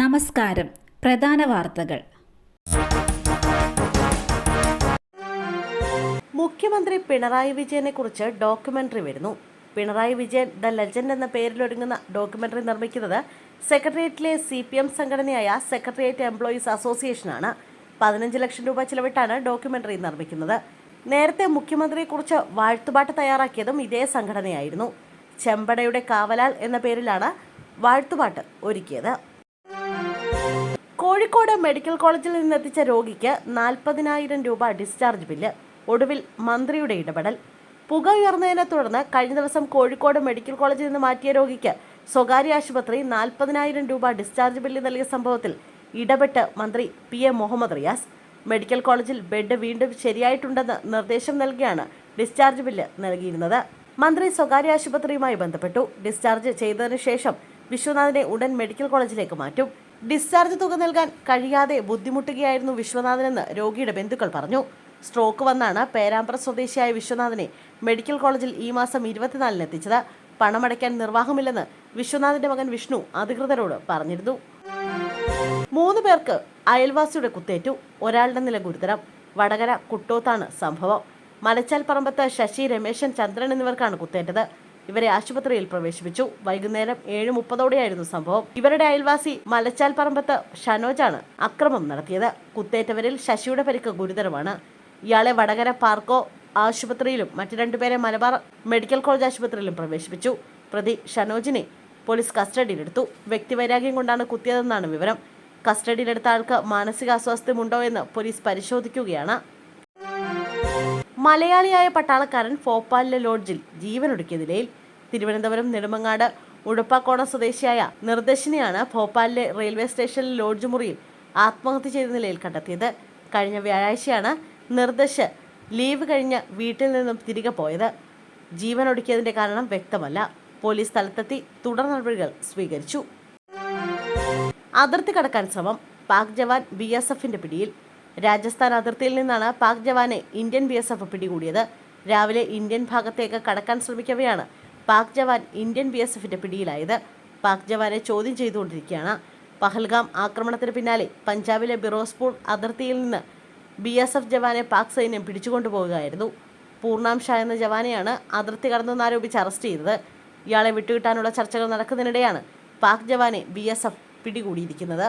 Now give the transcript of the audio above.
നമസ്കാരം. പ്രധാന വാർത്തകൾ. മുഖ്യമന്ത്രി പിണറായി വിജയനെ കുറിച്ച് ഡോക്യുമെന്ററി വരുന്നു. പിണറായി വിജയൻ ദ ലെജൻഡ് എന്ന പേരിലൊരുങ്ങുന്ന ഡോക്യുമെന്ററി നിർമ്മിക്കുന്നത് സെക്രട്ടേറിയറ്റിലെ CPM സംഘടനയായ സെക്രട്ടേറിയറ്റ് എംപ്ലോയീസ് അസോസിയേഷനാണ്. 15 ലക്ഷം രൂപ ചിലവിട്ടാണ് ഡോക്യുമെന്ററി നിർമ്മിക്കുന്നത്. നേരത്തെ മുഖ്യമന്ത്രിയെക്കുറിച്ച് വാഴ്ത്തുപാട്ട് തയ്യാറാക്കിയതും ഇതേ സംഘടനയായിരുന്നു. ചെമ്പടയുടെ കാവലാൽ എന്ന പേരിലാണ് വാഴ്ത്തുപാട്ട് ഒരുക്കിയത്. കോഴിക്കോട് മെഡിക്കൽ കോളേജിൽ നിന്നെത്തിച്ച രോഗിക്ക് 40,000 രൂപ ഡിസ്ചാർജ് ബില്ല്. ഒടുവിൽ മന്ത്രിയുടെ ഇടപെടൽ. പുക ഉയർന്നതിനെ തുടർന്ന് കഴിഞ്ഞ ദിവസം കോഴിക്കോട് മെഡിക്കൽ കോളേജിൽ നിന്ന് മാറ്റിയ രോഗിക്ക് സ്വകാര്യ ആശുപത്രി 40,000 രൂപ ഡിസ്ചാർജ് ബില്ല് നൽകിയ സംഭവത്തിൽ ഇടപെട്ട് മന്ത്രി PA മുഹമ്മദ് റിയാസ്. മെഡിക്കൽ കോളേജിൽ ബെഡ് വീണ്ടും ശരിയായിട്ടുണ്ടെന്ന് നിർദ്ദേശം നൽകിയാണ് ഡിസ്ചാർജ് ബില്ല് നൽകിയിരുന്നത്. മന്ത്രി സ്വകാര്യ ആശുപത്രിയുമായി ബന്ധപ്പെട്ടു. ഡിസ്ചാർജ് ചെയ്തതിനു ശേഷം വിശ്വനാഥിനെ ഉടൻ മെഡിക്കൽ കോളേജിലേക്ക് മാറ്റും. ഡിസ്ചാർജ് തുക നൽകാൻ കഴിയാതെ ബുദ്ധിമുട്ടുകയായിരുന്നു വിശ്വനാഥനെന്ന് രോഗിയുടെ ബന്ധുക്കൾ പറഞ്ഞു. സ്ട്രോക്ക് വന്നാണ് പേരാമ്പ്ര സ്വദേശിയായ വിശ്വനാഥനെ മെഡിക്കൽ കോളേജിൽ ഈ മാസം 24-ന് എത്തിച്ചത്. പണമടയ്ക്കാൻ നിർവാഹമില്ലെന്ന് വിശ്വനാഥിന്റെ മകൻ വിഷ്ണു അധികൃതരോട് പറഞ്ഞിരുന്നു. 3 പേർക്ക് അയൽവാസിയുടെ കുത്തേറ്റു. ഒരാളുടെ നില ഗുരുതരം. വടകര കുട്ടോത്താണ് സംഭവം. മലച്ചാൽ പറമ്പത്ത് ശശി, രമേശൻ, ചന്ദ്രൻ എന്നിവർക്കാണ് കുത്തേറ്റത്. ഇവരെ ആശുപത്രിയിൽ പ്രവേശിപ്പിച്ചു. വൈകുന്നേരം 7:30 സംഭവം. ഇവരുടെ അയൽവാസി മലച്ചാൽ പറമ്പത്ത് ഷനോജാണ് അക്രമം നടത്തിയത്. കുത്തേറ്റവരിൽ ശശിയുടെ പരിക്ക് ഗുരുതരമാണ്. ഇയാളെ വടകര പാർക്കോ ആശുപത്രിയിലും മറ്റു 2 പേരെ മലബാർ മെഡിക്കൽ കോളേജ് ആശുപത്രിയിലും പ്രവേശിപ്പിച്ചു. പ്രതി ഷനോജിനെ പോലീസ് കസ്റ്റഡിയിലെടുത്തു. വ്യക്തിവൈരാഗ്യം കൊണ്ടാണ് കുത്തിയതെന്നാണ് വിവരം. കസ്റ്റഡിയിലെടുത്ത ആൾക്ക് മാനസികാസ്വാസ്ഥ്യമുണ്ടോ എന്ന് പോലീസ് പരിശോധിക്കുകയാണ്. മലയാളിയായ പട്ടാളക്കാരൻ ഭോപ്പാലിലെ ലോഡ്ജിൽ ജീവനൊടുക്കിയ നിലയിൽ. തിരുവനന്തപുരം നെടുമങ്ങാട് ഉടുപ്പാക്കോണം സ്വദേശിയായ നിർദ്ദേശിനെയാണ് ഭോപ്പാലിലെ റെയിൽവേ സ്റ്റേഷനിൽ ലോഡ്ജ് മുറിയിൽ ആത്മഹത്യ ചെയ്ത നിലയിൽ കണ്ടെത്തിയത്. കഴിഞ്ഞ വ്യാഴാഴ്ചയാണ് നിർദ്ദേശ് ലീവ് കഴിഞ്ഞ് വീട്ടിൽ നിന്നും തിരികെ പോയത്. ജീവനൊടുക്കിയതിന്റെ കാരണം വ്യക്തമല്ല. പോലീസ് സ്ഥലത്തെത്തി തുടർ നടപടികൾ സ്വീകരിച്ചു. അതിർത്തി കടക്കാൻ ശ്രമം. പാക് ജവാൻ BSFന്റെ പിടിയിൽ. രാജസ്ഥാൻ അതിർത്തിയിൽ നിന്നാണ് പാക് ജവാനെ ഇന്ത്യൻ BSF പിടികൂടിയത്. രാവിലെ ഇന്ത്യൻ ഭാഗത്തേക്ക് കടക്കാൻ ശ്രമിക്കവെയാണ് പാക് ജവാൻ ഇന്ത്യൻ BSFന്റെ പിടിയിലായത്. പാക് ജവാനെ ചോദ്യം ചെയ്തുകൊണ്ടിരിക്കുകയാണ്. പഹൽഗാം ആക്രമണത്തിന് പിന്നാലെ പഞ്ചാബിലെ ബിറോസ്പൂർ അതിർത്തിയിൽ നിന്ന് BSF ജവാനെ പാക് സൈന്യം പിടിച്ചുകൊണ്ടുപോവുകയായിരുന്നു. പൂർണ്ണാം ഷാ എന്ന ജവാനെയാണ് അതിർത്തി കടന്നെന്നാരോപിച്ച് അറസ്റ്റ് ചെയ്തത്. ഇയാളെ വിട്ടുകിട്ടാനുള്ള ചർച്ചകൾ നടക്കുന്നതിനിടെയാണ് പാക് ജവാനെ BSF പിടികൂടിയിരിക്കുന്നത്.